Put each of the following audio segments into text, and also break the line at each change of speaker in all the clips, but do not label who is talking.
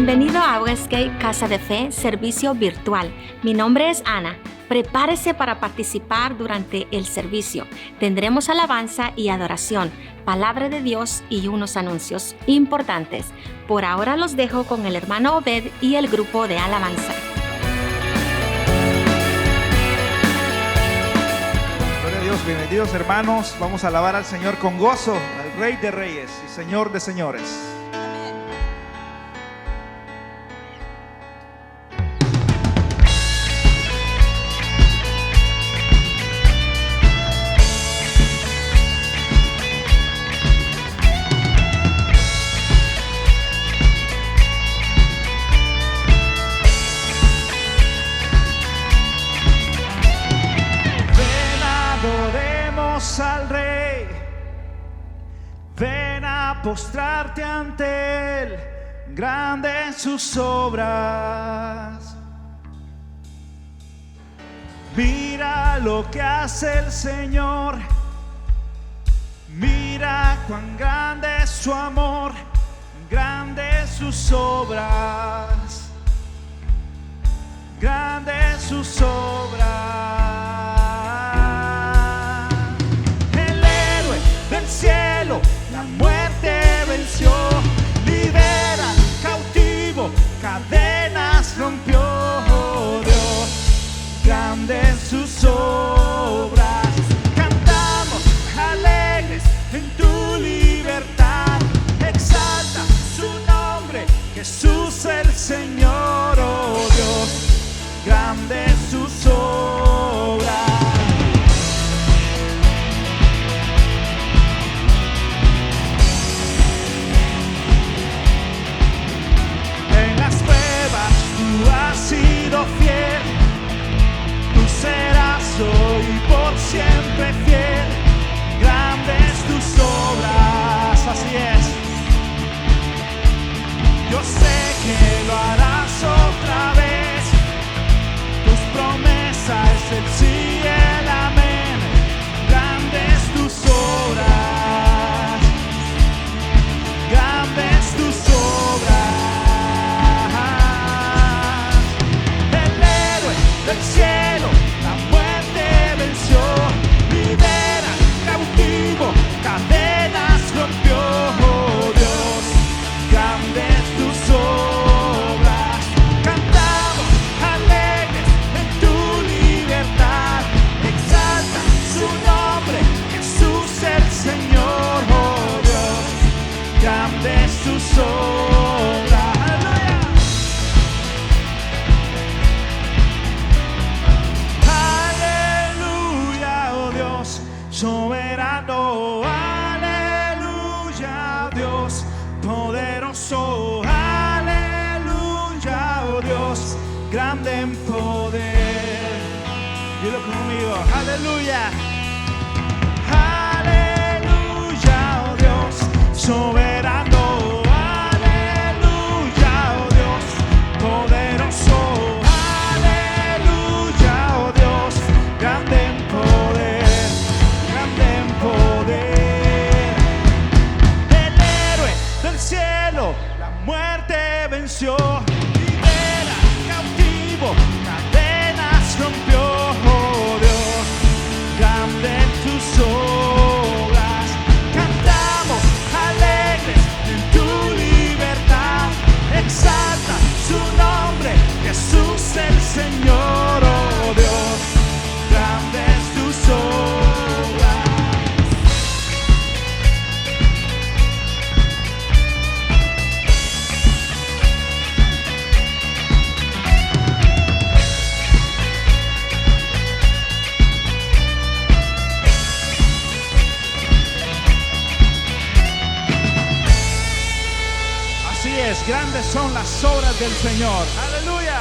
Bienvenido a Westgate Casa de Fe, servicio virtual. Mi nombre es Ana. Prepárese para participar durante el servicio. Tendremos alabanza y adoración, palabra de Dios y unos anuncios importantes. Por ahora los dejo con el hermano Obed y el grupo de alabanza.
Gloria a Dios, bienvenidos hermanos. Vamos a alabar al Señor con gozo, al Rey de Reyes y Señor de Señores. Al Rey, ven a postrarte ante Él, grande en sus obras. Mira lo que hace el Señor, mira cuán grande es su amor, grande en sus obras, grande en sus obras. Cielo, la muerte venció, libera al cautivo, cadenas rompió. Dios, grande en sus obras, cantamos alegres en tu libertad, exalta su nombre, Jesús el Señor. Oh Dios, grande en sus obras. Fiel, tú serás hoy por siempre fiel, grandes tus obras, así es. Yo sé que lo harás otra vez, tus promesas es el sí y el amén, grandes tus obras, grandes tus obras. Del cielo, la muerte venció, libera al cautivo, cadenas rompió. Oh Dios, grandes tus obras, cantamos alegres en tu libertad, exalta su nombre, Jesús el Señor. Oh Dios, grandes tus obras. Soberano, aleluya, Dios poderoso, aleluya, oh Dios, grande en poder. Dilo conmigo, aleluya, aleluya, oh Dios, soberano, aleluya, oh Dios, poderoso, aleluya, oh Dios, grande en poder. Cielo, la muerte venció, libera al cautivo, cadenas rompió. Oh Dios, grande en tus obras, cantamos alegres en tu libertad, exalta su nombre, Jesús el Señor. Oh Dios, grande es tus obras. Grandes son las obras del Señor. Aleluya.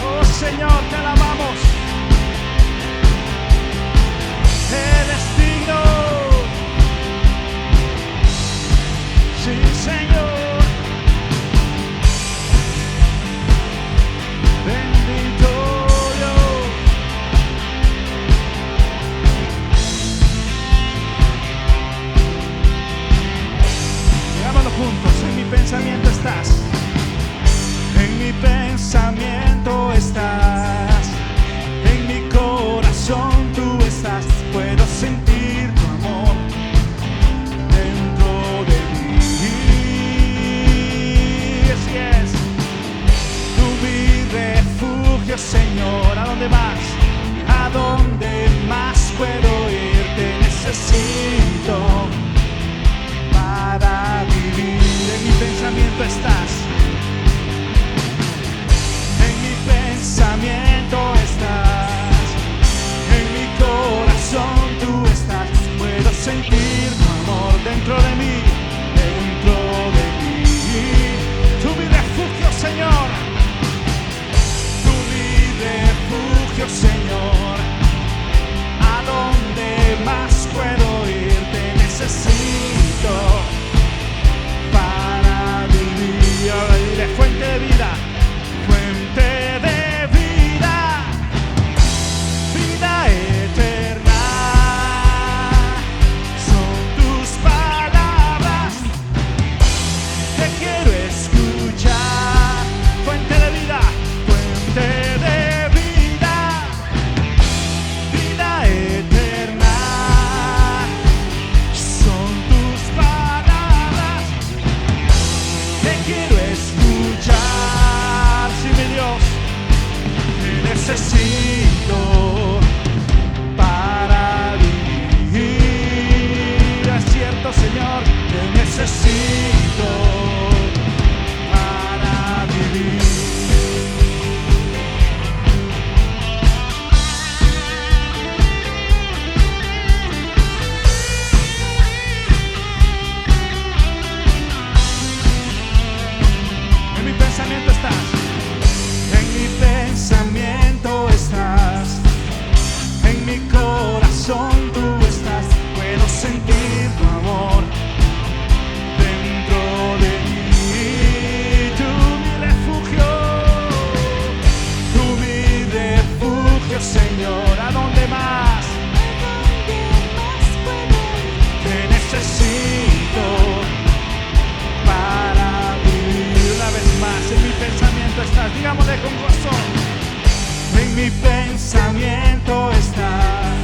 Oh Señor, te alabamos. Eres digno. Sí, Señor. Bendito Dios. necesito para vivir. En mi pensamiento estás. En mi pensamiento estás. En mi corazón tú estás. Puedo sentir tu amor dentro de mí. Dentro de mí. Tú mi refugio, Señor. Tú mi refugio, Señor. ¿A dónde más puedo ir? Te necesito para vivir. Ahora dile, fuente de vida, fuente de vida, vida eterna. Son tus palabras que quiero escuchar. Fuente de vida, fuente de vida, vida eterna. Son tus palabras que quiero escuchar. Sí, mi Dios, te necesito para vivir. Es cierto, Señor, te necesito para vivir. En mi pensamiento estás. En mi pensamiento estás. En mi corazón tú estás. Puedo sentir tu amor dentro de mí. Tú mi refugio. Tú mi refugio, Señor. ¿A dónde más? Te necesito para vivir. Una vez más, en mi pensamiento estás. Digámosle con gozo. En mi pensamiento estás.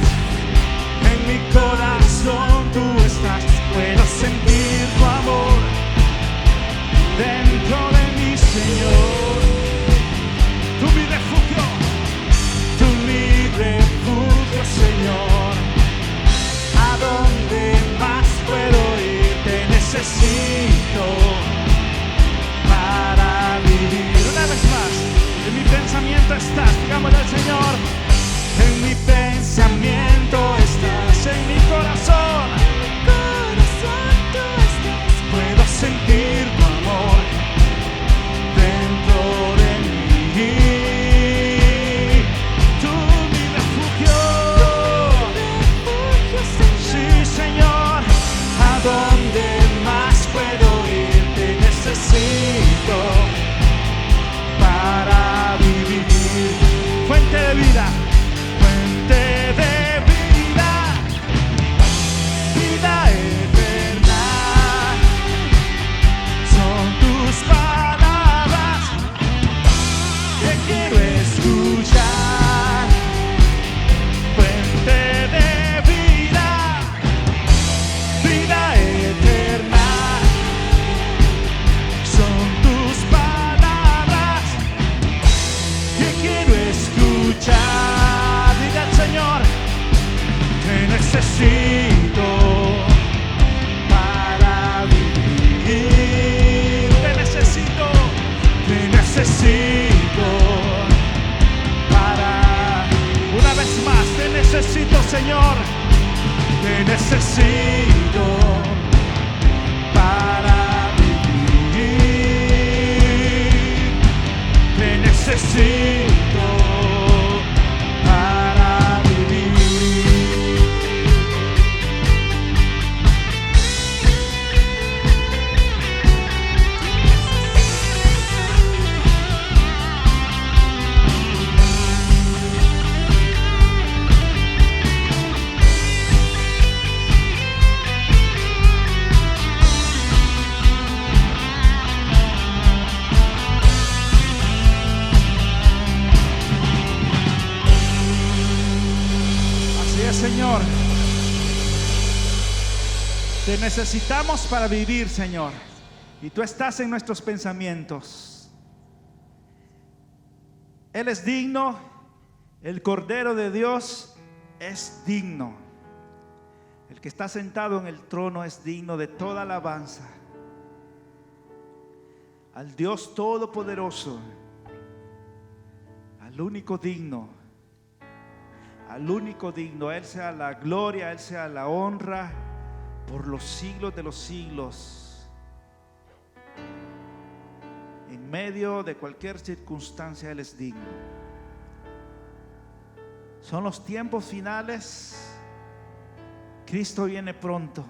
En mi corazón tú estás. Puedo sentir tu amor dentro de mí, Señor. Tú mi refugio. Tú mi refugio, Señor. ¿A dónde más puedo ir? Te necesito para vivir. Una vez más, en mi pensamiento estás. Digámosle al Señor. En mi pensamiento estás. En mi corazón. Puedo sentir tu amor dentro de mí. Tú mi refugio. Sí, Señor. ¿A dónde más puedo ir? Te necesito para vivir. Fuente de vida, fuente de vida, vida eterna. Son tus palabras que quiero escuchar. Fuente de vida, vida eterna. Son tus palabras que quiero escuchar. Diga al Señor, te necesito para vivir. Te necesito para. Una vez más, te necesito, Señor. Te necesito para vivir. Te necesito para vivir. Señor, te necesitamos para vivir, Señor, y tú estás en nuestros pensamientos. Él es digno, el Cordero de Dios es digno. El que está sentado en el trono es digno de toda alabanza. Al Dios Todopoderoso, al único digno, a Él sea la gloria, a Él sea la honra por los siglos de los siglos. En medio de cualquier circunstancia Él es digno. Son los tiempos finales. Cristo viene pronto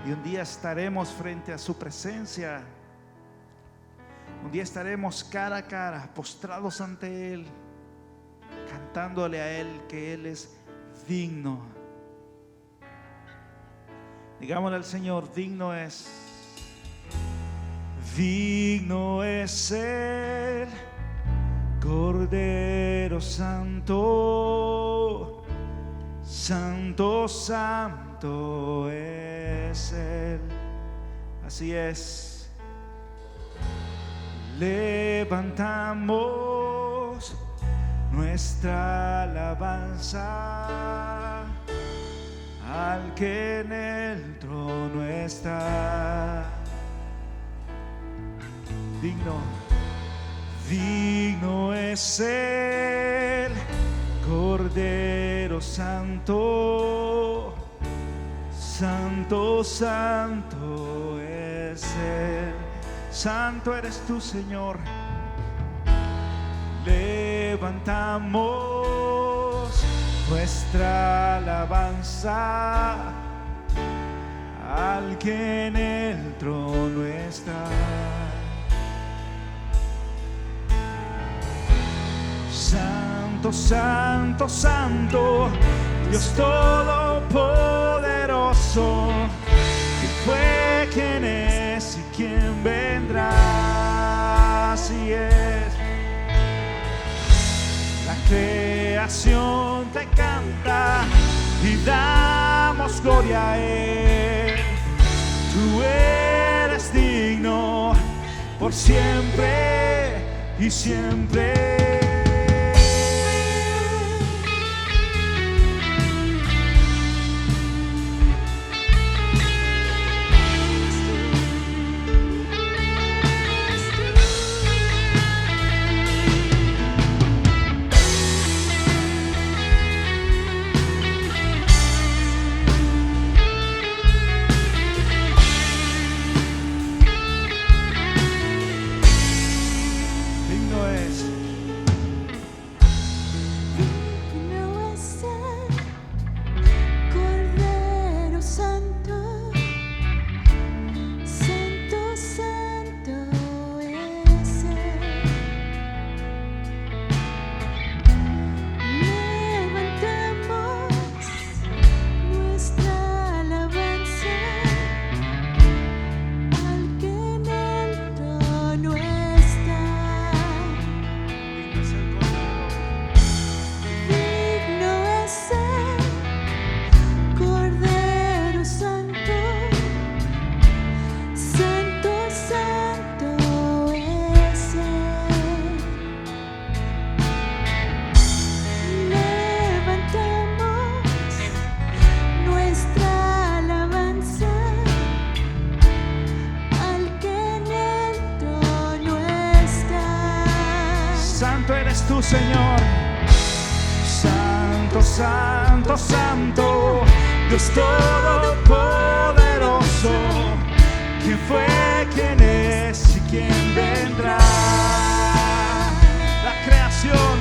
y un día estaremos frente a su presencia. Un día estaremos cara a cara, postrados ante Él, cantándole a Él que Él es digno. Digámosle al Señor, digno es el Cordero Santo. Santo, santo es Él. Así es. Levantamos nuestra alabanza al que en el trono está. Digno es el Cordero Santo. Santo, santo es Él. Santo eres tú, Señor. Levantamos nuestra alabanza al que en el trono está. Santo, santo, santo, Dios Todopoderoso, que fue, quien es y quien vendrá. Así es. La creación te canta y damos gloria a Él. Tú eres digno por siempre y siempre. Tú, Señor. Santo, santo, santo, Dios Todopoderoso, quien fue, quien es y quien vendrá. La creación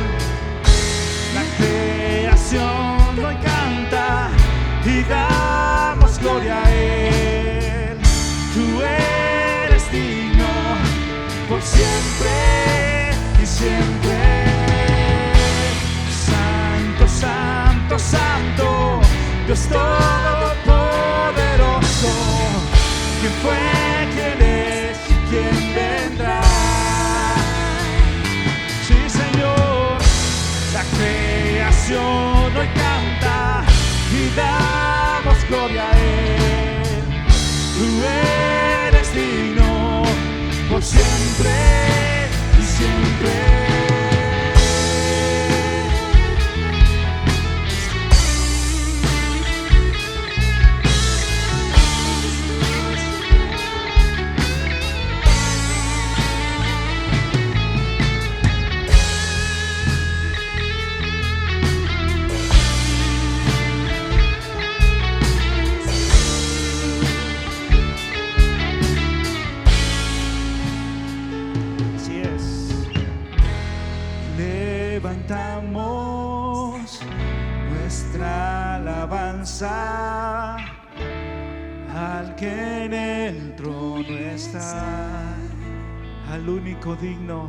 hoy canta y damos gloria a Él. Tú eres digno por siempre y siempre. Santo, santo, Dios Todopoderoso, quien fue, quien es y quien vendrá. Sí, Señor, la creación hoy canta y damos gloria a Él. Tú eres digno por siempre y siempre. nuestra alabanza al que en el trono está, al único digno.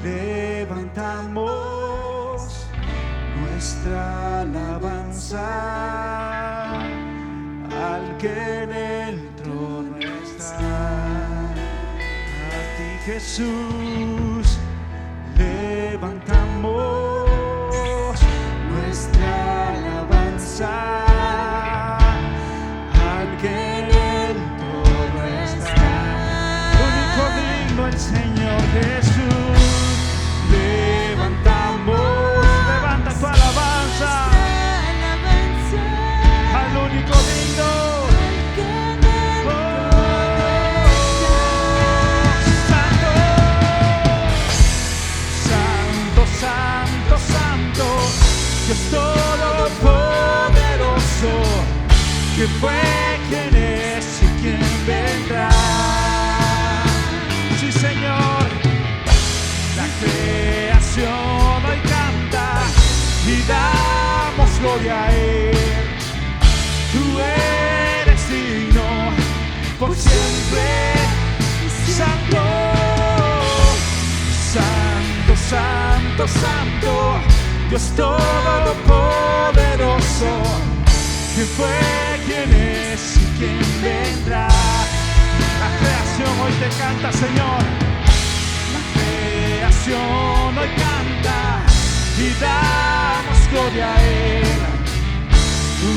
Levantamos nuestra alabanza al que en el trono está. A ti, Jesús, levantamos nuestra alabanza al que en el trono está. Único digno el Señor Jesús. Levantamos, levanta tu alabanza al único digno. Dios Todopoderoso, que fue, quien es y quien vendrá. Sí, Señor, la creación hoy canta y damos gloria a Él. Tú eres digno por siempre, santo, santo, santo, santo. Dios Todopoderoso, que fue, quien es y quien vendrá. La creación hoy te canta, Señor. La creación hoy canta y damos gloria a Él. Tú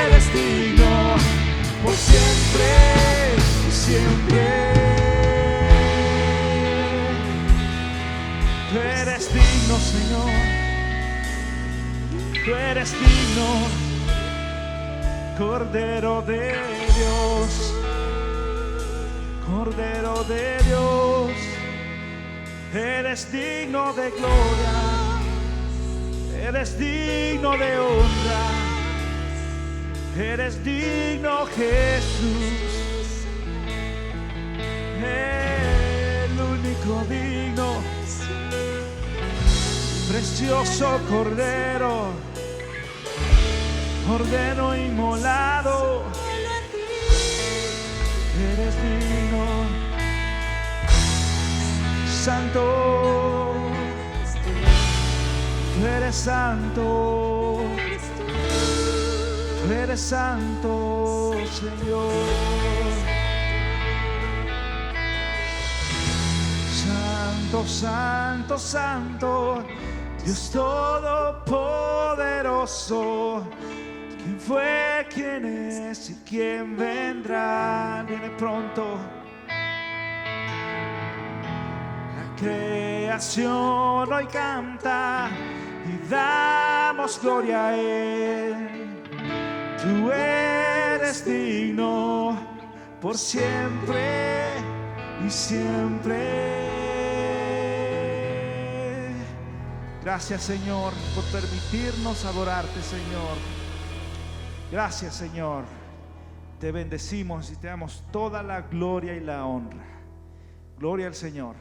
eres digno por siempre y siempre. Tú eres digno, Señor. Tú eres digno, Cordero de Dios, Cordero de Dios. Eres digno de gloria, eres digno de honra, eres digno, Jesús, el único digno, precioso Cordero, Cordero inmolado, eres digno, santo, tú eres santo, tú eres santo, Señor. Santo, santo, santo, Dios Todopoderoso, quien fue, quien es y quien vendrá. Viene pronto. La creación hoy canta y damos gloria a Él. Tú eres digno por siempre y siempre. Gracias, Señor, por permitirnos adorarte, Señor. Gracias, Señor. Te bendecimos y te damos toda la gloria y la honra. Gloria al Señor.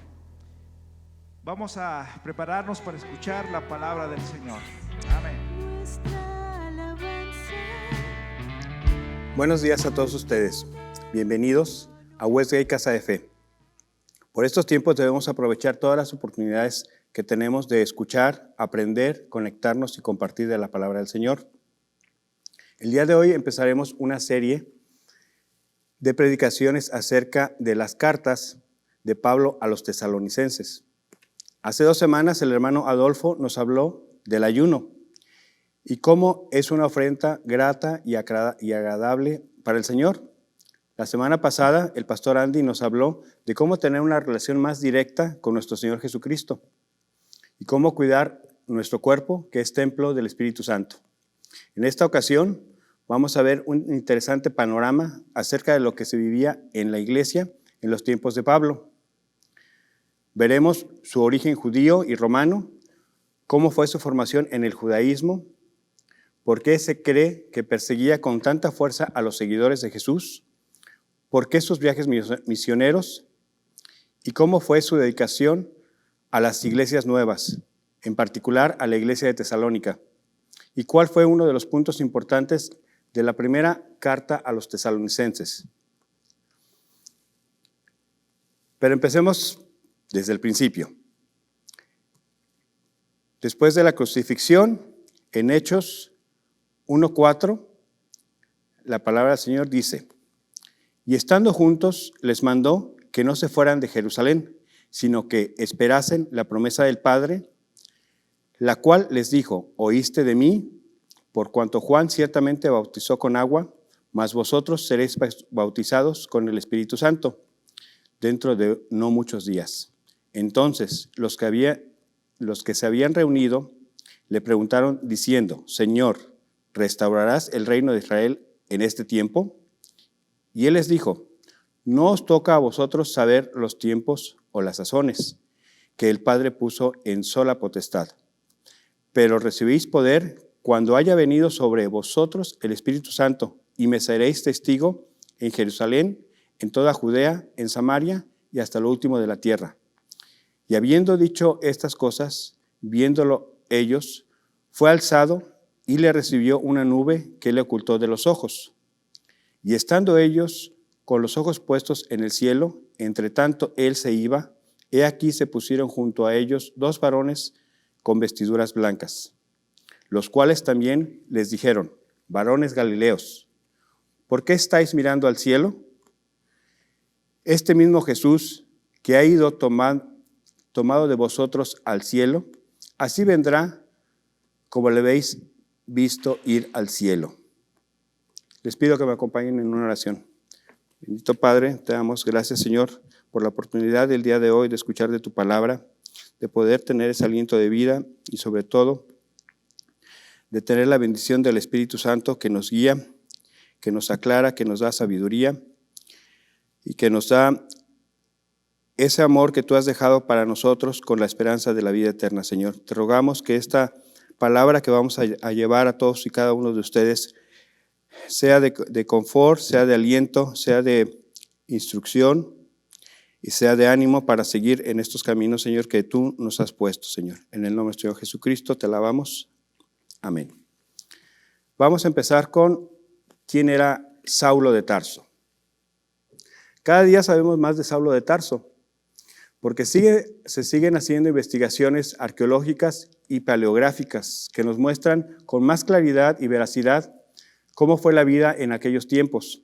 Vamos a prepararnos para escuchar la palabra del Señor. Amén.
Buenos días a todos ustedes. Bienvenidos a Westgate Casa de Fe. Por estos tiempos debemos aprovechar todas las oportunidades que tenemos de escuchar, aprender, conectarnos y compartir de la palabra del Señor. El día de hoy empezaremos una serie de predicaciones acerca de las cartas de Pablo a los tesalonicenses. Hace 2 semanas el hermano Adolfo nos habló del ayuno y cómo es una ofrenda grata y agradable para el Señor. La semana pasada el pastor Andy nos habló de cómo tener una relación más directa con nuestro Señor Jesucristo y cómo cuidar nuestro cuerpo, que es templo del Espíritu Santo. En esta ocasión vamos a ver un interesante panorama acerca de lo que se vivía en la iglesia en los tiempos de Pablo. Veremos su origen judío y romano, cómo fue su formación en el judaísmo, por qué se cree que perseguía con tanta fuerza a los seguidores de Jesús, por qué sus viajes misioneros y cómo fue su dedicación a las iglesias nuevas, en particular a la iglesia de Tesalónica. ¿Y cuál fue uno de los puntos importantes de la primera carta a los tesalonicenses? Pero empecemos desde el principio. Después de la crucifixión, en Hechos 1:4, la palabra del Señor dice: y estando juntos, les mandó que no se fueran de Jerusalén, sino que esperasen la promesa del Padre, la cual les dijo: oíste de mí, por cuanto Juan ciertamente bautizó con agua, mas vosotros seréis bautizados con el Espíritu Santo dentro de no muchos días. Entonces los que se habían reunido le preguntaron diciendo: Señor, ¿restaurarás el reino de Israel en este tiempo? Y él les dijo: no os toca a vosotros saber los tiempos o las sazones que el Padre puso en sola potestad, pero recibís poder cuando haya venido sobre vosotros el Espíritu Santo, y me seréis testigo en Jerusalén, en toda Judea, en Samaria y hasta lo último de la tierra. Y habiendo dicho estas cosas, viéndolo ellos, fue alzado y le recibió una nube que le ocultó de los ojos. Y estando ellos con los ojos puestos en el cielo, entre tanto él se iba, he aquí se pusieron junto a ellos 2 varones con vestiduras blancas, los cuales también les dijeron: varones galileos, ¿por qué estáis mirando al cielo? Este mismo Jesús que ha ido tomado de vosotros al cielo, así vendrá como le habéis visto ir al cielo. Les pido que me acompañen en una oración. Bendito Padre, te damos gracias, Señor, por la oportunidad del día de hoy de escuchar de tu palabra, de poder tener ese aliento de vida y sobre todo de tener la bendición del Espíritu Santo que nos guía, que nos aclara, que nos da sabiduría y que nos da ese amor que tú has dejado para nosotros con la esperanza de la vida eterna, Señor. Te rogamos que esta palabra que vamos a llevar a todos y cada uno de ustedes sea de confort, sea de aliento, sea de instrucción y sea de ánimo para seguir en estos caminos, Señor, que tú nos has puesto, Señor. En el nombre de Señor Jesucristo te alabamos. Amén. Vamos a empezar con quién era Saulo de Tarso. Cada día sabemos más de Saulo de Tarso, porque se siguen haciendo investigaciones arqueológicas y paleográficas que nos muestran con más claridad y veracidad cómo fue la vida en aquellos tiempos.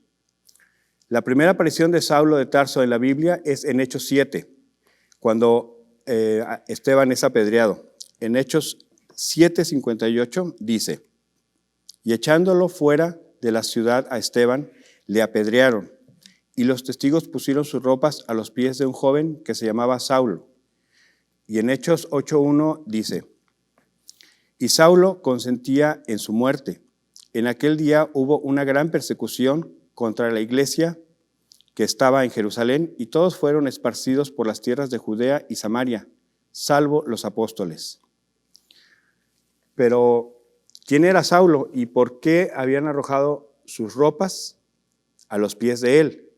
La primera aparición de Saulo de Tarso en la Biblia es en Hechos 7, cuando Esteban es apedreado. En Hechos 7:58 dice: y echándolo fuera de la ciudad a Esteban, le apedrearon, y los testigos pusieron sus ropas a los pies de un joven que se llamaba Saulo. Y en Hechos 8:1 dice: y Saulo consentía en su muerte. En aquel día hubo una gran persecución contra la iglesia que estaba en Jerusalén, y todos fueron esparcidos por las tierras de Judea y Samaria, salvo los apóstoles. Pero, ¿quién era Saulo y por qué habían arrojado sus ropas a los pies de él?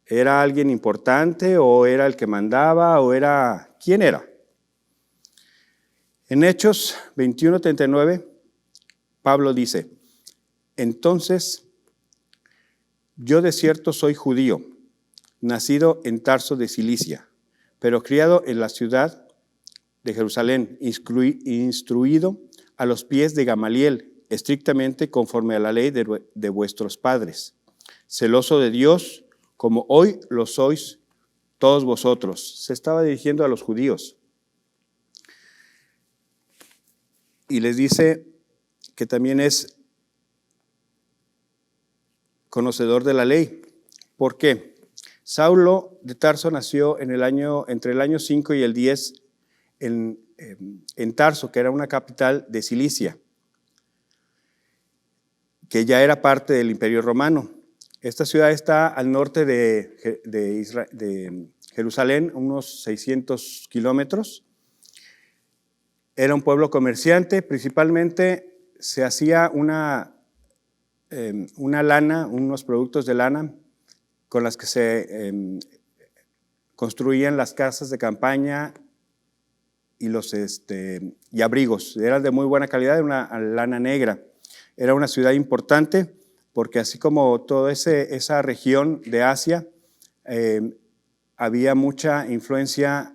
¿Era alguien importante o era el que mandaba o era... ¿Quién era? En Hechos 21:39, Pablo dice: entonces, yo de cierto soy judío, nacido en Tarso de Cilicia, pero criado en la ciudad de Jerusalén, instruido a los pies de Gamaliel, estrictamente conforme a la ley de vuestros padres, celoso de Dios, como hoy lo sois todos vosotros. Se estaba dirigiendo a los judíos. Y les dice que también es conocedor de la ley. ¿Por qué? Saulo de Tarso nació entre el año 5 y el 10 en Tarso, que era una capital de Cilicia, que ya era parte del Imperio Romano. Esta ciudad está al norte de Jerusalén, unos 600 kilómetros. Era un pueblo comerciante, principalmente se hacía una lana, unos productos de lana con las que se construían las casas de campaña y abrigos. Eran de muy buena calidad, de una lana negra. Era una ciudad importante porque así como toda esa región de Asia, había mucha influencia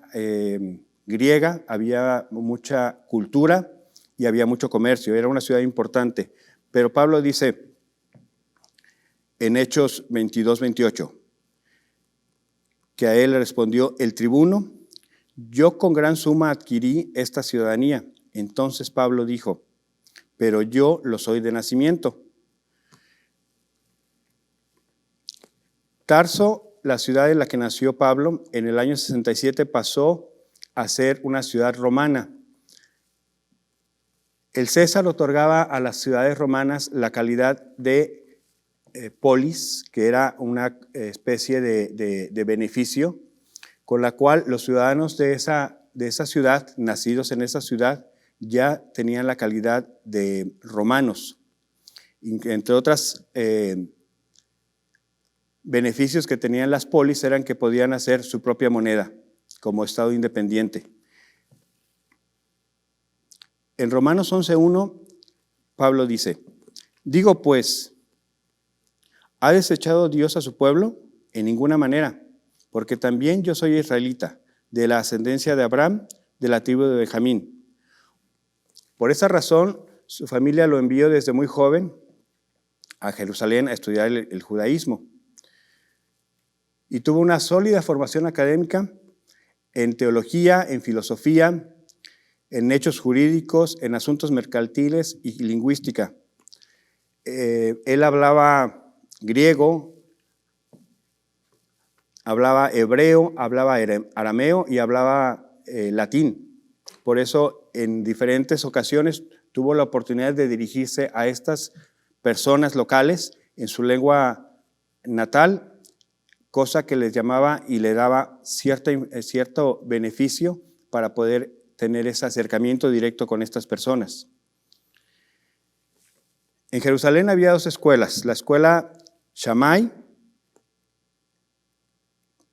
griega, había mucha cultura y había mucho comercio. Era una ciudad importante. Pero Pablo dice en Hechos 22-28 que a él le respondió el tribuno: yo con gran suma adquirí esta ciudadanía. Entonces Pablo dijo: pero yo lo soy de nacimiento. Tarso, la ciudad en la que nació Pablo, en el año 67 pasó a ser una ciudad romana. El César otorgaba a las ciudades romanas la calidad de polis, que era una especie de beneficio, con la cual los ciudadanos de esa ciudad, nacidos en esa ciudad, ya tenían la calidad de romanos. Entre otras beneficios que tenían las polis eran que podían hacer su propia moneda como Estado independiente. En Romanos 11:1, Pablo dice: digo pues, ¿ha desechado Dios a su pueblo? En ninguna manera, porque también yo soy israelita, de la ascendencia de Abraham, de la tribu de Benjamín. Por esa razón, su familia lo envió desde muy joven a Jerusalén a estudiar el judaísmo. Y tuvo una sólida formación académica en teología, en filosofía, en hechos jurídicos, en asuntos mercantiles y lingüística. Él hablaba griego, hablaba hebreo, hablaba arameo y hablaba latín. Por eso, en diferentes ocasiones tuvo la oportunidad de dirigirse a estas personas locales en su lengua natal, cosa que les llamaba y le daba cierto beneficio para poder tener ese acercamiento directo con estas personas. En Jerusalén había dos escuelas: la escuela Shammai,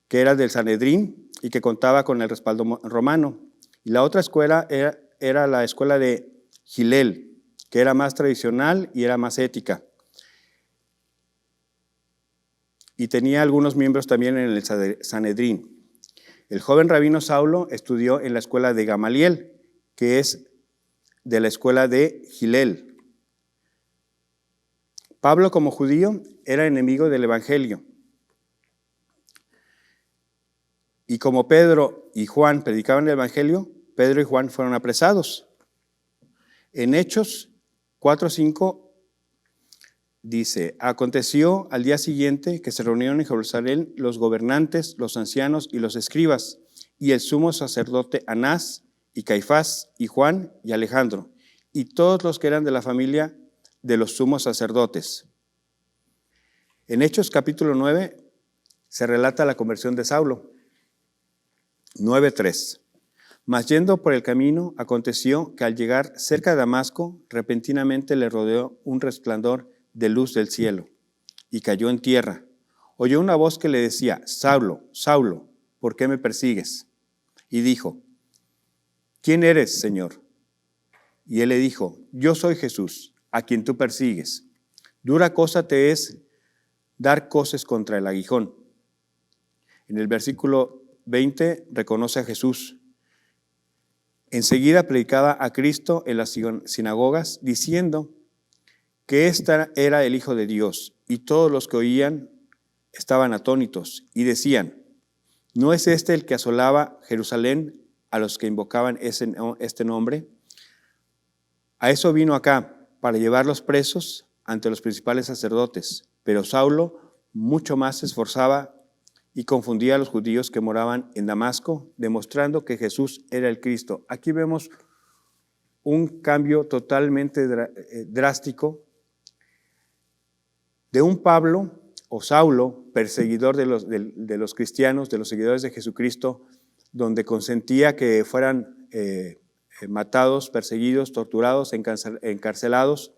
que era del Sanedrín y que contaba con el respaldo romano, y la otra escuela era la escuela de Hillel, que era más tradicional y era más ética. Y tenía algunos miembros también en el Sanedrín. El joven rabino Saulo estudió en la escuela de Gamaliel, que es de la escuela de Hillel. Pablo, como judío, era enemigo del evangelio. Y como Pedro y Juan predicaban el evangelio, Pedro y Juan fueron apresados. En Hechos 4:5 dice: aconteció al día siguiente que se reunieron en Jerusalén los gobernantes, los ancianos y los escribas, y el sumo sacerdote Anás, y Caifás, y Juan, y Alejandro, y todos los que eran de la familia de los sumos sacerdotes. En Hechos capítulo 9 se relata la conversión de Saulo. 9:3. Mas yendo por el camino, aconteció que al llegar cerca de Damasco, repentinamente le rodeó un resplandor de luz del cielo, y cayó en tierra. Oyó una voz que le decía: Saulo, Saulo, ¿por qué me persigues? Y dijo: ¿quién eres, Señor? Y él le dijo: yo soy Jesús, a quien tú persigues. Dura cosa te es dar coces contra el aguijón. En el versículo 20 reconoce a Jesús. Enseguida predicaba a Cristo en las sinagogas, diciendo que éste era el Hijo de Dios, y todos los que oían estaban atónitos y decían: ¿no es este el que asolaba Jerusalén a los que invocaban este nombre? A eso vino acá, para llevarlos presos ante los principales sacerdotes. Pero Saulo mucho más se esforzaba y confundía a los judíos que moraban en Damasco, demostrando que Jesús era el Cristo. Aquí vemos un cambio totalmente drástico de un Pablo o Saulo, perseguidor de los cristianos, de los seguidores de Jesucristo, donde consentía que fueran matados, perseguidos, torturados, encarcelados,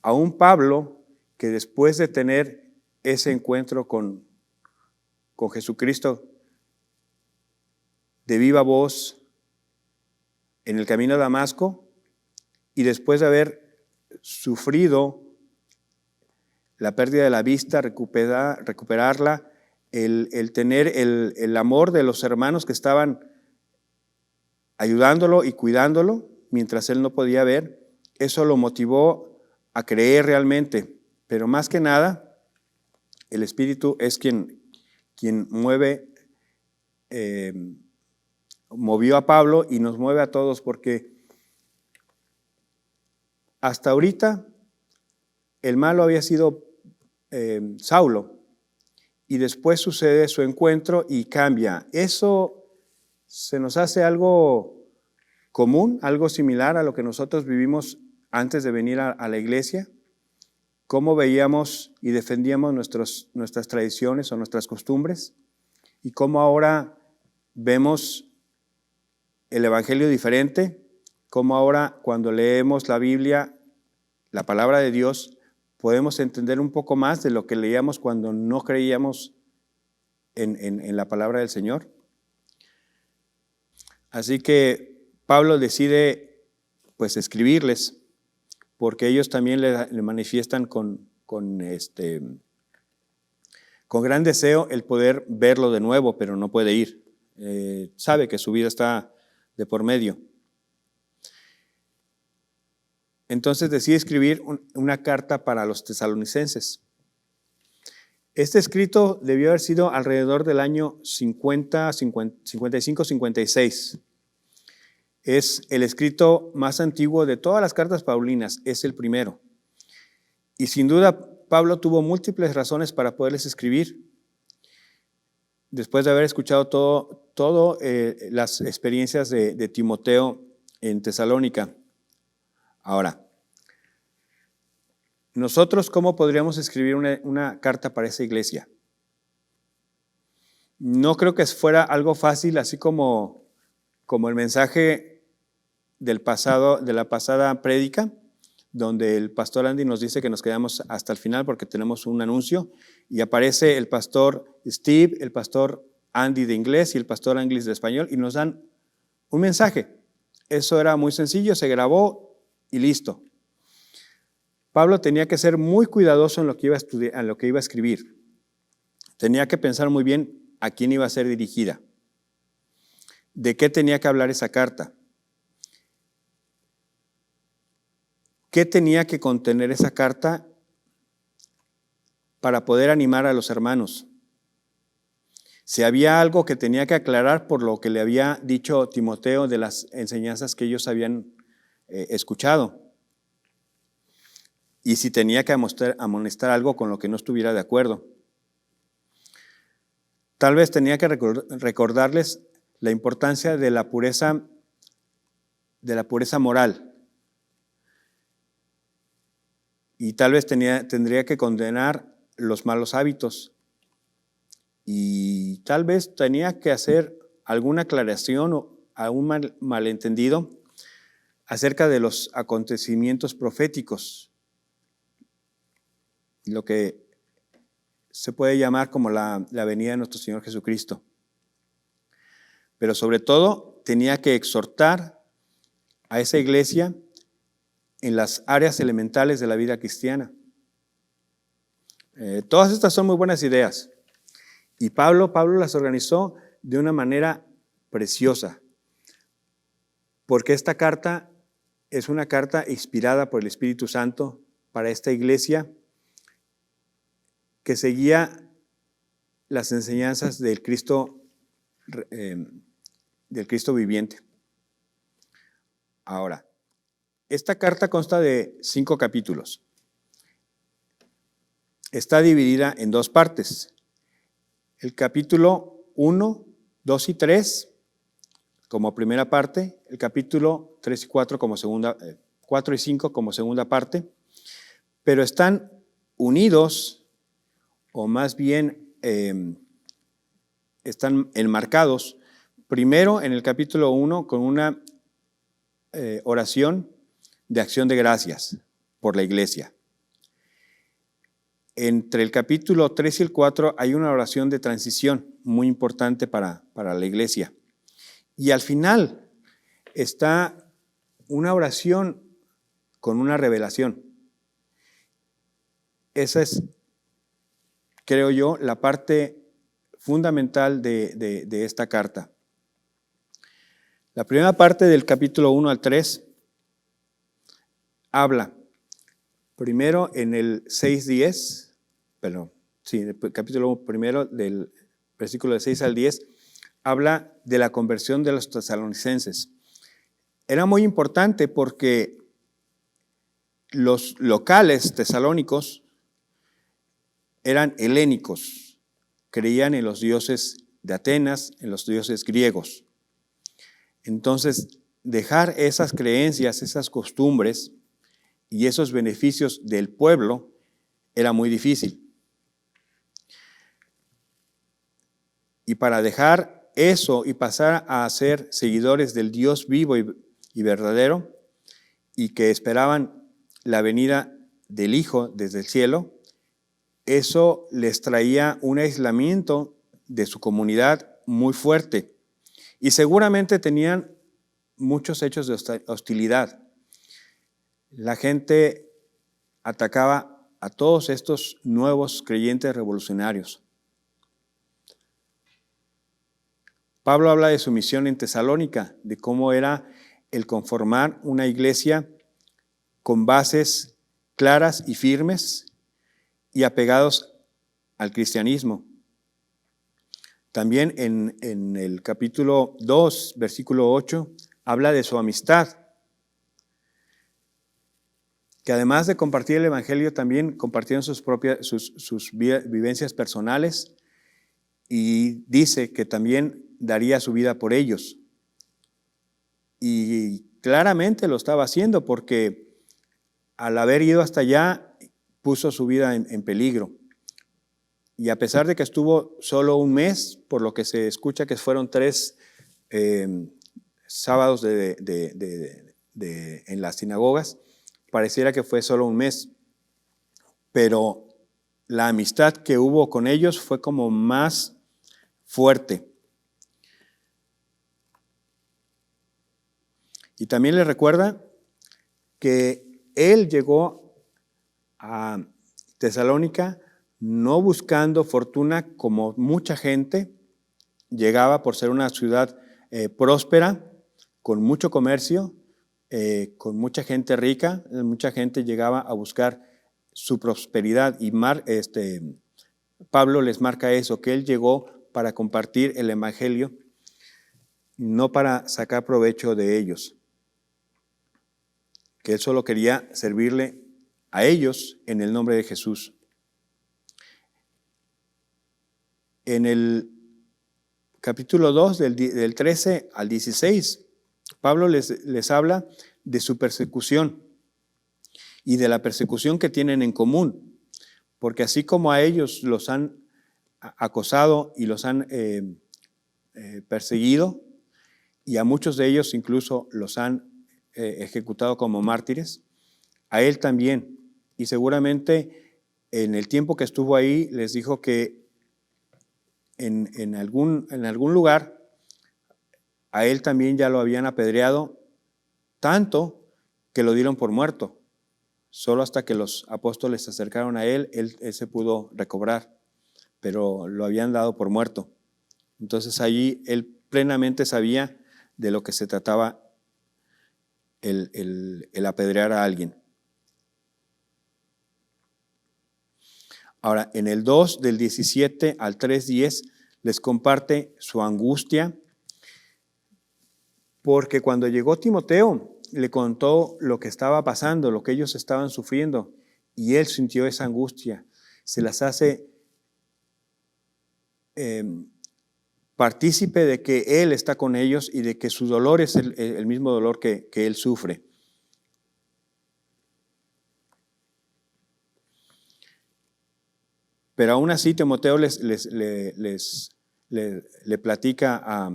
a un Pablo que después de tener ese encuentro con Jesucristo de viva voz, en el camino a Damasco, y después de haber sufrido la pérdida de la vista, recuperarla, el tener el amor de los hermanos que estaban ayudándolo y cuidándolo mientras él no podía ver, eso lo motivó a creer realmente. Pero más que nada, el Espíritu es quien movió a Pablo y nos mueve a todos, porque hasta ahorita el malo había sido Saulo, y después sucede su encuentro y cambia. Eso se nos hace algo común, algo similar a lo que nosotros vivimos antes de venir a la iglesia, cómo veíamos y defendíamos nuestras tradiciones o nuestras costumbres, y cómo ahora vemos el evangelio diferente, cómo ahora cuando leemos la Biblia, la palabra de Dios, podemos entender un poco más de lo que leíamos cuando no creíamos en la palabra del Señor. Así que Pablo decide pues escribirles, porque ellos también le manifiestan con gran deseo el poder verlo de nuevo, pero no puede ir. Sabe que su vida está de por medio. Entonces decide escribir una carta para los tesalonicenses. Este escrito debió haber sido alrededor del año 55-56. Es el escrito más antiguo de todas las cartas paulinas, es el primero. Y sin duda Pablo tuvo múltiples razones para poderles escribir. Después de haber escuchado todo las experiencias de Timoteo en Tesalónica. Ahora, nosotros, ¿cómo podríamos escribir una carta para esa iglesia? No creo que fuera algo fácil, así como el mensaje de la pasada prédica, donde el pastor Andy nos dice que nos quedamos hasta el final porque tenemos un anuncio, y aparece el pastor Steve, el pastor Andy de inglés y el pastor Anglis de español, y nos dan un mensaje. Eso era muy sencillo, se grabó y listo. Pablo tenía que ser muy cuidadoso en lo que iba a estudiar, en lo que iba a escribir. Tenía que pensar muy bien a quién iba a ser dirigida, de qué tenía que hablar esa carta, qué tenía que contener esa carta para poder animar a los hermanos. Si había algo que tenía que aclarar por lo que le había dicho Timoteo de las enseñanzas que ellos habían escuchado. Y si tenía que amonestar algo con lo que no estuviera de acuerdo. Tal vez tenía que recordarles la importancia de la pureza moral. Y tal vez tendría que condenar los malos hábitos. Y tal vez tenía que hacer alguna aclaración o algún malentendido acerca de los acontecimientos proféticos, lo que se puede llamar como la venida de nuestro Señor Jesucristo. Pero sobre todo tenía que exhortar a esa iglesia en las áreas elementales de la vida cristiana. Todas estas son muy buenas ideas. Y Pablo las organizó de una manera preciosa, porque esta carta es una carta inspirada por el Espíritu Santo para esta iglesia que seguía las enseñanzas del Cristo viviente. Ahora, esta carta consta de 5 capítulos. Está dividida en 2 partes. El capítulo 1, 2 y 3 como primera parte, el capítulo 3 y 4 como segunda, 4 y 5 como segunda parte, pero están unidos, o más bien están enmarcados, primero en el capítulo 1 con una oración de acción de gracias por la iglesia. Entre el capítulo 3 y el 4 hay una oración de transición muy importante para la iglesia. Y al final está una oración con una revelación. Esa es, creo yo, la parte fundamental de esta carta. La primera parte del capítulo 1 al 3 habla, primero en el 6:10, el capítulo primero del versículo de 6 al 10, habla de la conversión de los tesalonicenses. Era muy importante porque los locales tesalónicos eran helénicos, creían en los dioses de Atenas, en los dioses griegos. Entonces, dejar esas creencias, esas costumbres y esos beneficios del pueblo era muy difícil. Y para dejar eso y pasar a ser seguidores del Dios vivo y verdadero, y que esperaban la venida del Hijo desde el cielo, eso les traía un aislamiento de su comunidad muy fuerte. Y seguramente tenían muchos hechos de hostilidad. La gente atacaba a todos estos nuevos creyentes revolucionarios. Pablo habla de su misión en Tesalónica, de cómo era el conformar una iglesia con bases claras y firmes y apegados al cristianismo. También en el capítulo 2, versículo 8, habla de su amistad, que además de compartir el evangelio, también compartieron sus vivencias personales, y dice que también daría su vida por ellos. Y claramente lo estaba haciendo porque al haber ido hasta allá puso su vida en peligro. Y a pesar de que estuvo solo un mes, por lo que se escucha que fueron 3 sábados en las sinagogas, pareciera que fue solo un mes. Pero la amistad que hubo con ellos fue como más fuerte. Y también les recuerda que él llegó a Tesalónica no buscando fortuna como mucha gente. Llegaba por ser una ciudad próspera, con mucho comercio, con mucha gente rica. Mucha gente llegaba a buscar su prosperidad, y Pablo les marca eso, que él llegó para compartir el evangelio, no para sacar provecho de ellos, que él solo quería servirle a ellos en el nombre de Jesús. En el capítulo 2, del 13 al 16, Pablo les habla de su persecución y de la persecución que tienen en común, porque así como a ellos los han acosado y los han perseguido, y a muchos de ellos incluso los han ejecutado como mártires, a él también. Y seguramente en el tiempo que estuvo ahí les dijo que en algún lugar a él también ya lo habían apedreado, tanto que lo dieron por muerto. Solo hasta que los apóstoles se acercaron a él se pudo recobrar, pero lo habían dado por muerto. Entonces allí él plenamente sabía de lo que se trataba el apedrear a alguien. Ahora, en el 2, del 17 al 3:10, les comparte su angustia, porque cuando llegó Timoteo, le contó lo que estaba pasando, lo que ellos estaban sufriendo, y él sintió esa angustia. Se las hace partícipe de que él está con ellos y de que su dolor es el mismo dolor que él sufre. Pero aún así Timoteo le platica a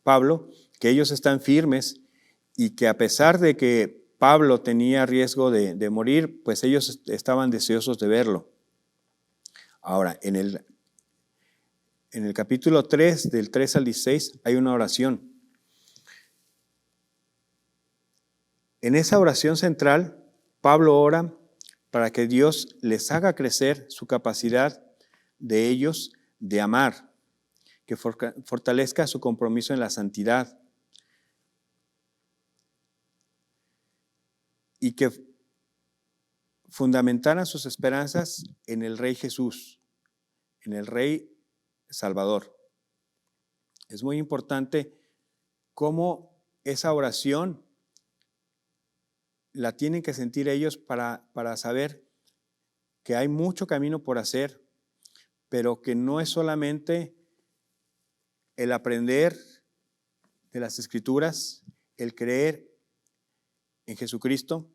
Pablo que ellos están firmes y que a pesar de que Pablo tenía riesgo de morir, pues ellos estaban deseosos de verlo. Ahora, en el capítulo 3, del 3 al 16, hay una oración. En esa oración central, Pablo ora para que Dios les haga crecer su capacidad de ellos de amar, que fortalezca su compromiso en la santidad y que fundamentaran sus esperanzas en el Rey Jesús, en el Rey Salvador. Es muy importante cómo esa oración la tienen que sentir ellos para saber que hay mucho camino por hacer, pero que no es solamente el aprender de las Escrituras, el creer en Jesucristo,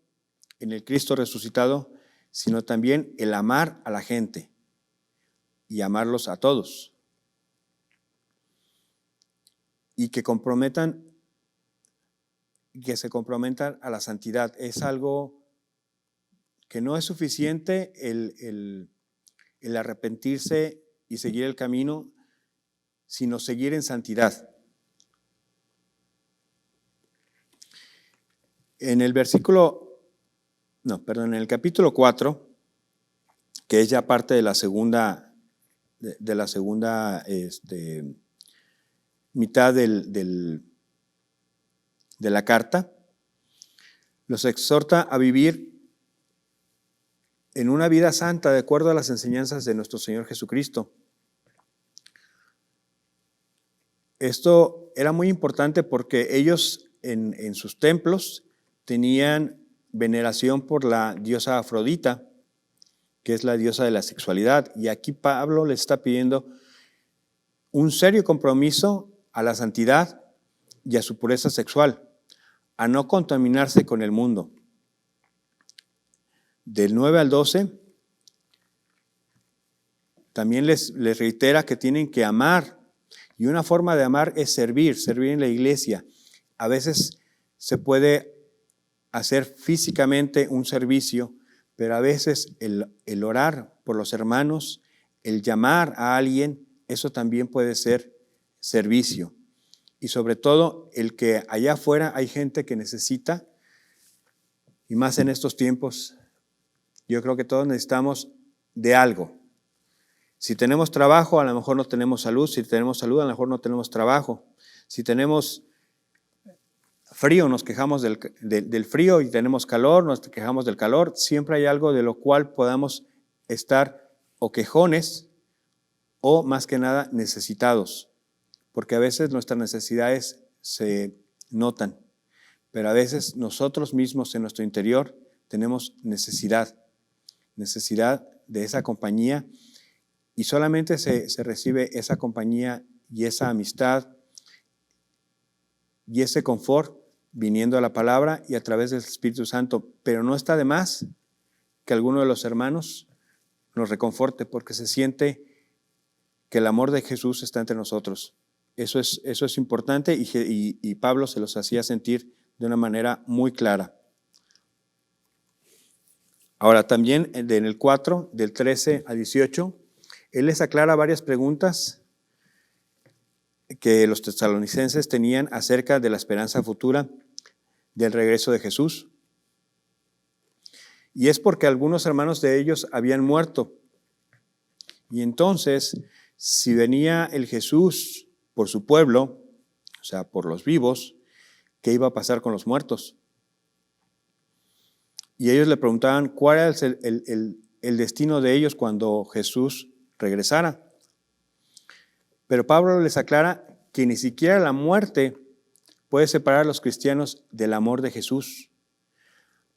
en el Cristo resucitado, sino también el amar a la gente y amarlos a todos. Y que se comprometan a la santidad. Es algo que no es suficiente el arrepentirse y seguir el camino, sino seguir en santidad. En el capítulo 4, que es ya parte de la segunda mitad de la carta, los exhorta a vivir en una vida santa de acuerdo a las enseñanzas de nuestro Señor Jesucristo. Esto era muy importante porque ellos en sus templos tenían veneración por la diosa Afrodita, que es la diosa de la sexualidad. Y aquí Pablo le está pidiendo un serio compromiso a la santidad y a su pureza sexual, a no contaminarse con el mundo. Del 9 al 12, también les reitera que tienen que amar. Y una forma de amar es servir en la iglesia. A veces se puede hacer físicamente un servicio, pero a veces el orar por los hermanos, el llamar a alguien, eso también puede ser servicio. Y sobre todo el que allá afuera hay gente que necesita, y más en estos tiempos, yo creo que todos necesitamos de algo. Si tenemos trabajo, a lo mejor no tenemos salud. Si tenemos salud, a lo mejor no tenemos trabajo. Si tenemos frío, nos quejamos del frío, y tenemos calor, nos quejamos del calor. Siempre hay algo de lo cual podamos estar o quejones o más que nada necesitados, porque a veces nuestras necesidades se notan, pero a veces nosotros mismos en nuestro interior tenemos necesidad de esa compañía, y solamente se recibe esa compañía y esa amistad y ese confort viniendo a la palabra y a través del Espíritu Santo. Pero no está de más que alguno de los hermanos nos reconforte, porque se siente que el amor de Jesús está entre nosotros. Eso es importante, y Pablo se los hacía sentir de una manera muy clara. Ahora también en el 4, del 13 a 18, él les aclara varias preguntas que los tesalonicenses tenían acerca de la esperanza futura del regreso de Jesús. Y es porque algunos hermanos de ellos habían muerto. Y entonces, si venía el Jesús por su pueblo, o sea, por los vivos, ¿qué iba a pasar con los muertos? Y ellos le preguntaban cuál era el destino de ellos cuando Jesús regresara. Pero Pablo les aclara que ni siquiera la muerte puede separar a los cristianos del amor de Jesús.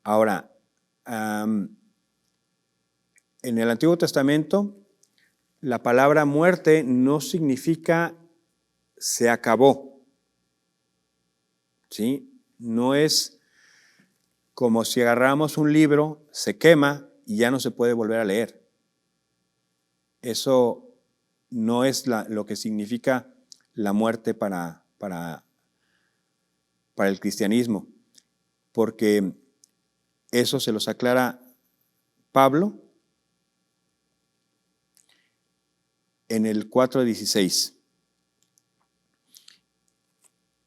Ahora, en el Antiguo Testamento, la palabra muerte no significa se acabó, ¿sí? No es como si agarramos un libro, se quema y ya no se puede volver a leer. Eso no es lo que significa la muerte para el cristianismo, porque eso se los aclara Pablo en el 4:16.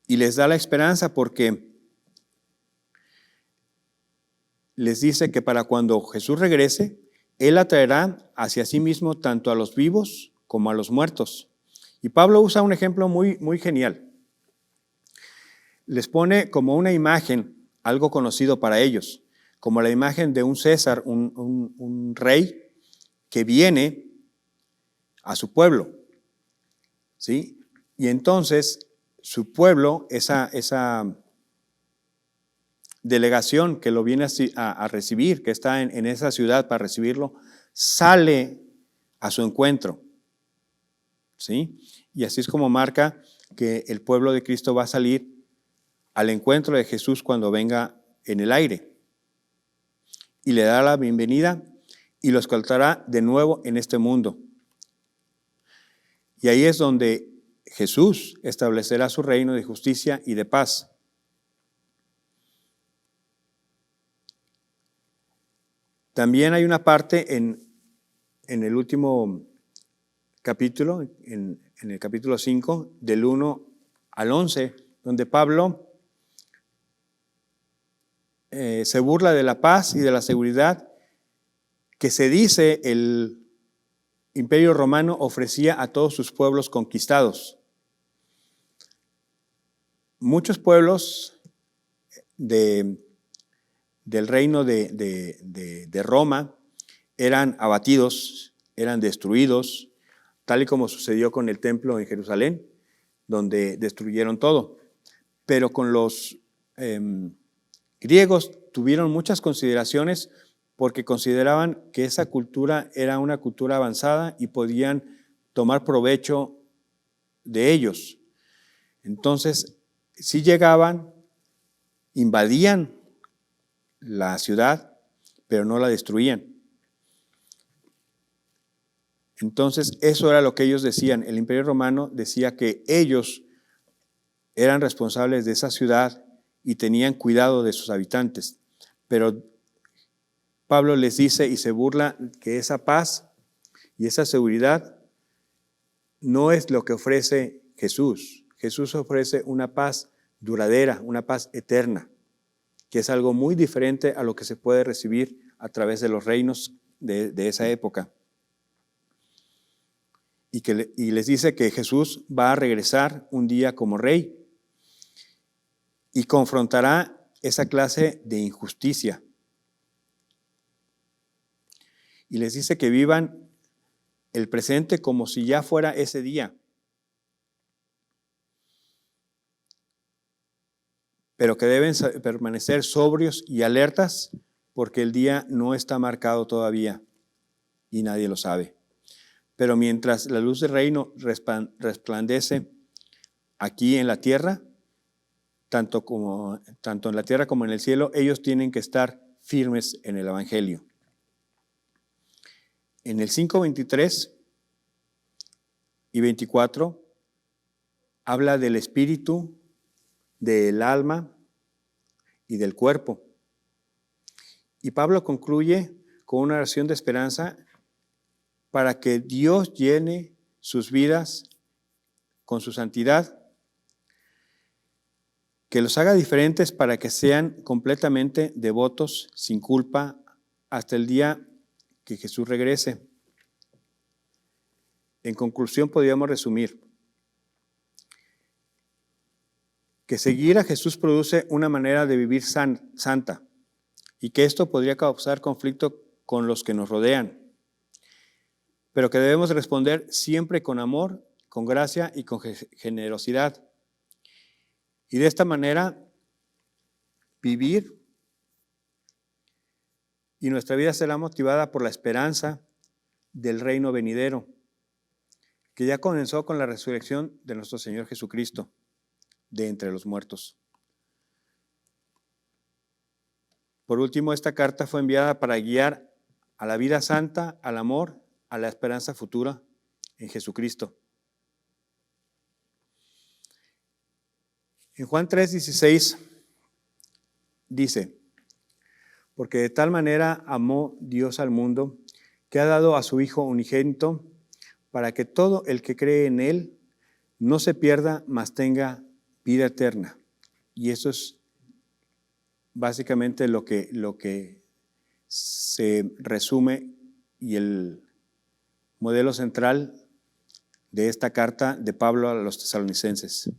Y les da la esperanza porque les dice que para cuando Jesús regrese, Él atraerá hacia sí mismo tanto a los vivos como a los muertos. Y Pablo usa un ejemplo muy, muy genial. Les pone como una imagen, algo conocido para ellos, como la imagen de un César, un rey que viene a su pueblo, ¿sí? Y entonces su pueblo, esa delegación que lo viene a recibir, que está en esa ciudad para recibirlo, sale a su encuentro, ¿sí? Y así es como marca que el pueblo de Cristo va a salir al encuentro de Jesús cuando venga en el aire. Y le dará la bienvenida y lo escoltará de nuevo en este mundo. Y ahí es donde Jesús establecerá su reino de justicia y de paz. También hay una parte en el último capítulo, en el capítulo 5, del 1 al 11, donde Pablo se burla de la paz y de la seguridad que se dice el Imperio Romano ofrecía a todos sus pueblos conquistados. Muchos pueblos del reino de Roma eran abatidos, eran destruidos, tal y como sucedió con el templo en Jerusalén, donde destruyeron todo. Pero con los griegos tuvieron muchas consideraciones porque consideraban que esa cultura era una cultura avanzada y podían tomar provecho de ellos. Entonces, si llegaban, invadían la ciudad, pero no la destruían. Entonces, eso era lo que ellos decían. El Imperio Romano decía que ellos eran responsables de esa ciudad y tenían cuidado de sus habitantes. Pero Pablo les dice y se burla que esa paz y esa seguridad no es lo que ofrece Jesús. Jesús ofrece una paz duradera, una paz eterna, que es algo muy diferente a lo que se puede recibir a través de los reinos de esa época. Y les dice que Jesús va a regresar un día como rey y confrontará esa clase de injusticia. Y les dice que vivan el presente como si ya fuera ese día. Pero que deben permanecer sobrios y alertas porque el día no está marcado todavía y nadie lo sabe. Pero mientras la luz del reino resplandece aquí en la tierra, tanto en la tierra como en el cielo, ellos tienen que estar firmes en el Evangelio. En el 5:23 y 24 habla del espíritu, del alma y del cuerpo. Y Pablo concluye con una oración de esperanza para que Dios llene sus vidas con su santidad, que los haga diferentes para que sean completamente devotos, sin culpa, hasta el día que Jesús regrese. En conclusión, podríamos resumir que seguir a Jesús produce una manera de vivir santa y que esto podría causar conflicto con los que nos rodean, pero que debemos responder siempre con amor, con gracia y con generosidad. Y de esta manera vivir y nuestra vida será motivada por la esperanza del reino venidero, que ya comenzó con la resurrección de nuestro Señor Jesucristo de entre los muertos. Por último, esta carta fue enviada para guiar a la vida santa, al amor, a la esperanza futura en Jesucristo. En Juan 3:16 dice: porque de tal manera amó Dios al mundo, que ha dado a su Hijo unigénito, para que todo el que cree en Él no se pierda, mas tenga vida eterna. Y eso es básicamente lo que se resume y el modelo central de esta carta de Pablo a los tesalonicenses.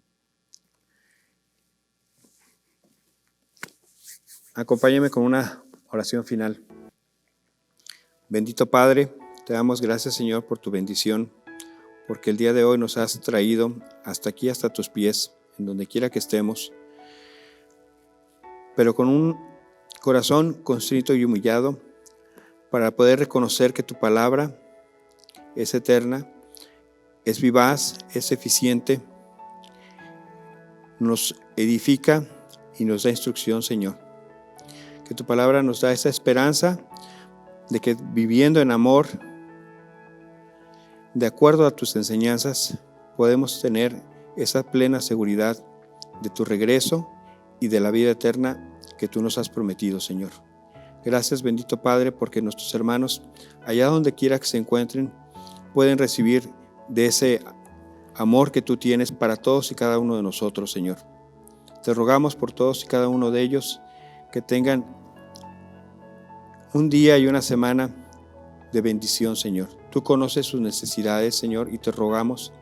Acompáñame con una oración final. Bendito Padre, te damos gracias, Señor, por tu bendición, porque el día de hoy nos has traído hasta aquí, hasta tus pies, en donde quiera que estemos, pero con un corazón contrito y humillado, para poder reconocer que tu palabra es eterna, es vivaz, es eficiente, nos edifica y nos da instrucción, Señor. Que tu palabra nos da esa esperanza de que viviendo en amor, de acuerdo a tus enseñanzas, podemos tener esa plena seguridad de tu regreso y de la vida eterna que tú nos has prometido, Señor. Gracias, bendito Padre, porque nuestros hermanos, allá donde quiera que se encuentren, pueden recibir de ese amor que tú tienes para todos y cada uno de nosotros, Señor. Te rogamos por todos y cada uno de ellos que tengan un día y una semana de bendición, Señor. Tú conoces sus necesidades, Señor, y te rogamos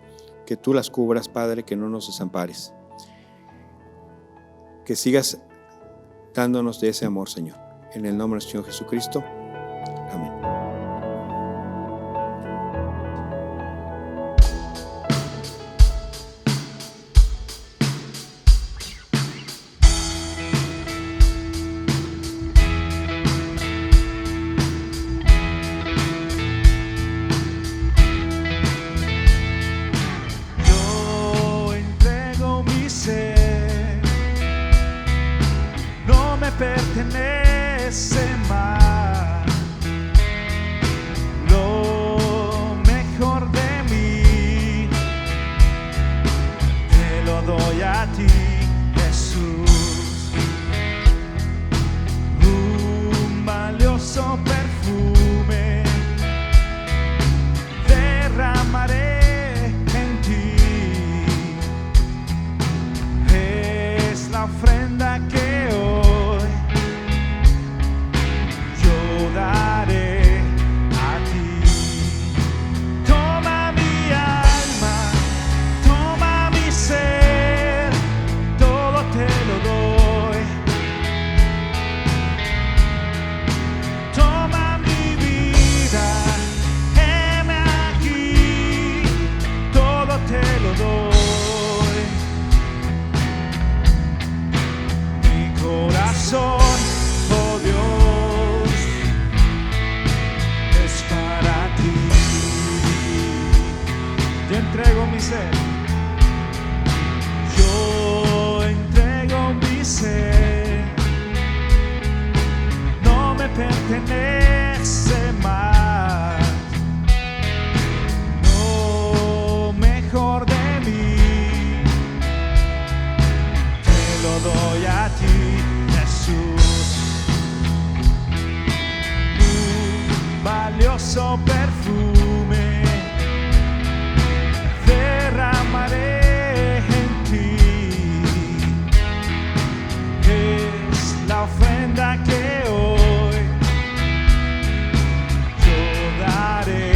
que tú las cubras, Padre, que no nos desampares. Que sigas dándonos de ese amor, Señor. En el nombre del Señor Jesucristo. Amén.
Yo entrego mi ser, no me pertenece más. Lo mejor de mí te lo doy a ti, Jesús. Un valioso perfume derramaré en ti. Es la ofrenda que hoy yo daré a ti. Toma mi alma, toma mi ser, todo te lo doy. Toma mi vida, heme aquí, todo te lo doy. Mi corazón, oh Dios, es para ti. Te entrego mi ser. Yo entrego mi ser. No me pertenece más. Lo mejor de mí te lo doy a ti, Jesús. Un valioso perfume derramaré en ti. Es la ofrenda que hoy yo daré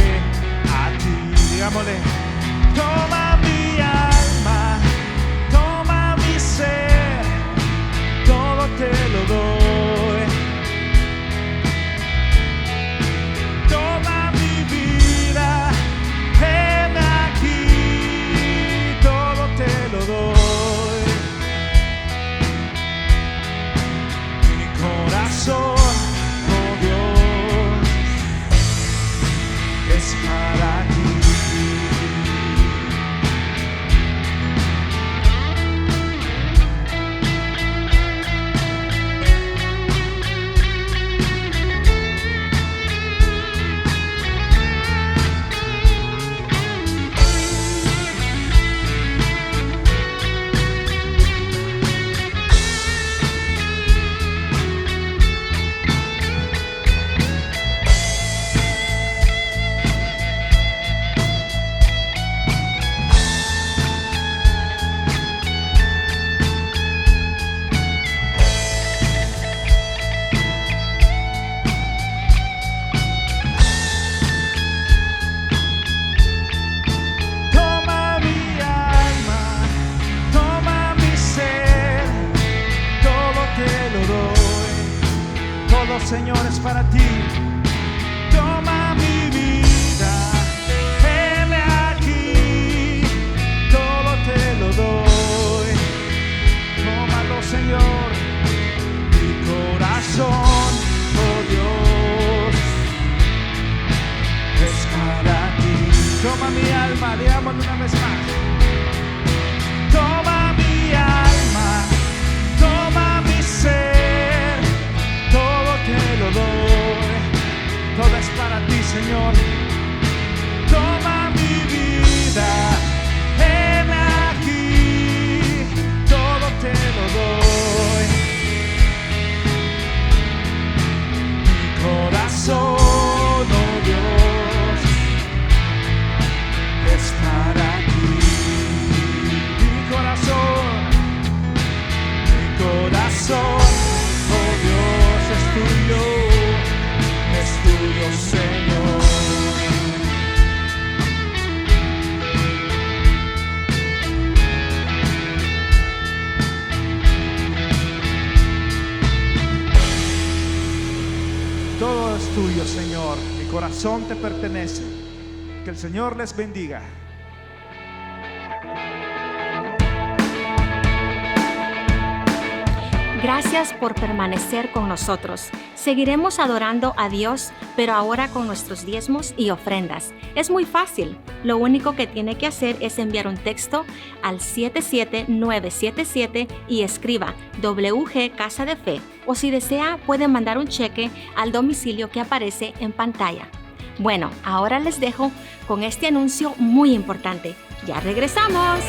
a ti. Digámosle, toma mi alma, toma mi ser, todo te lo doy. Toma mi vida. ti. Toma mi vida, heme aquí, todo te lo doy. Tómalo, Señor, mi corazón, oh Dios, es para ti. Toma mi alma, digámoslo una vez más. Toma mi alma, toma mi ser, todo te lo doy, todo es para ti, Señor. Toma mi vida, heme aquí, todo te lo doy. Mi corazón, oh Dios, es para ti. Mi corazón, oh Dios, es tuyo, Señor. Todo es tuyo, Señor. Mi corazón te pertenece. Que el Señor les bendiga.
Gracias por permanecer con nosotros. Seguiremos adorando a Dios, pero ahora con nuestros diezmos y ofrendas. Es muy fácil. Lo único que tiene que hacer es enviar un texto al 77977 y escriba WG Casa de Fe. O si desea, puede mandar un cheque al domicilio que aparece en pantalla. Bueno, ahora les dejo con este anuncio muy importante. Ya regresamos.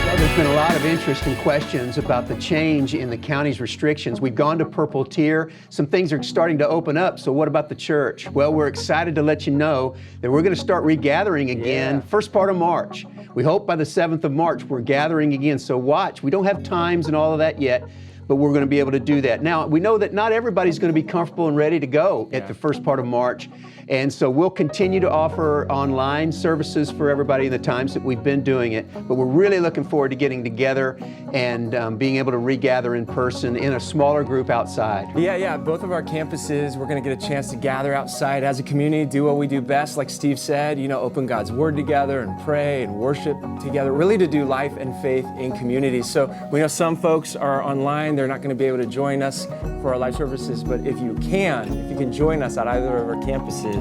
Well, there's been a lot of interest and questions about the change in the county's restrictions. We've gone to purple tier. Some things are starting to open up. So what about the church? Well, we're excited to let you know that we're going to start regathering again first part of March. We hope by the 7th of March we're gathering again. So watch. We don't have times and all of that yet, but we're going to be able to do that. Now, we know that not everybody's going to be comfortable and ready to go at the first part of March. And so we'll continue to offer online services for everybody in the times that we've been doing it. But we're really looking forward to getting together and being able to regather in person in a smaller group outside.
Yeah. Both of our campuses, we're going to get a chance to gather outside as a community, do what we do best, like Steve said, open God's Word together and pray and worship together, really to do life and faith in community. So we know some folks are online, they're not going to be able to join us for our live services, but if you can join us at either of our campuses,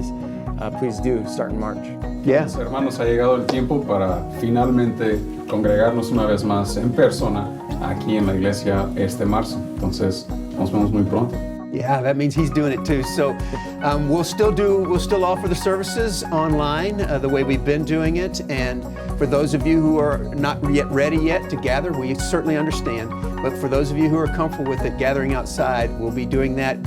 please do, start in March.
Yes.
Hermanos, ha llegado el tiempo para finalmente congregarnos una vez más en persona aquí en la iglesia este marzo. Entonces, nos vemos muy pronto.
Yeah, that means he's doing it too. So we'll still offer the services online the way we've been doing it. And for those of you who are not yet ready to gather, we certainly understand. But for those of you who are comfortable with it, gathering outside, we'll be doing that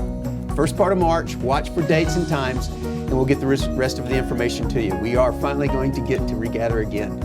first part of March. Watch for dates and times, and we'll get the rest of the information to you. We are finally going to get to regather again.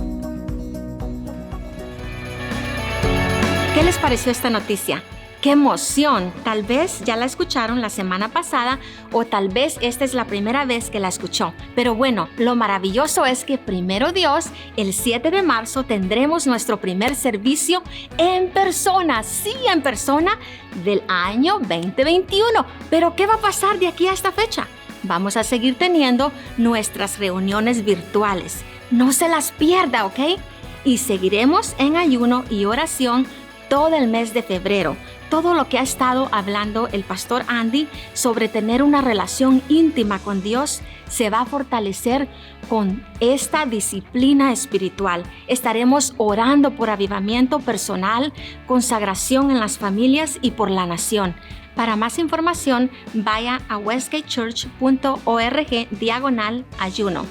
¿Qué les pareció esta noticia? ¡Qué emoción! Tal vez ya la escucharon la semana pasada o tal vez esta es la primera vez que la escuchó. Pero bueno, lo maravilloso es que primero Dios, el 7 de marzo tendremos nuestro primer servicio en persona, sí, en persona del año 2021. Pero ¿qué va a pasar de aquí a esta fecha? Vamos a seguir teniendo nuestras reuniones virtuales. No se las pierda, ¿ok? Y seguiremos en ayuno y oración todo el mes de febrero. Todo lo que ha estado hablando el pastor Andy sobre tener una relación íntima con Dios se va a fortalecer con esta disciplina espiritual. Estaremos orando por avivamiento personal, consagración en las familias y por la nación. Para más información, vaya a westgatechurch.org/ayuno.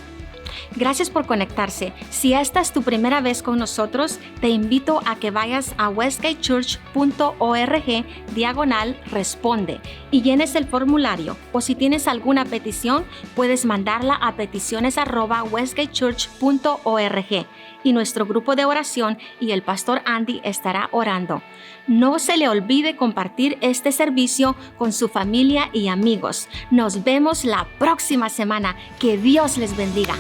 Gracias por conectarse. Si esta es tu primera vez con nosotros, te invito a que vayas a westgatechurch.org/responde y llenes el formulario. O si tienes alguna petición, puedes mandarla a peticiones@westgatechurch.org y nuestro grupo de oración y el pastor Andy estará orando. No se le olvide compartir este servicio con su familia y amigos. Nos vemos la próxima semana. Que Dios les bendiga.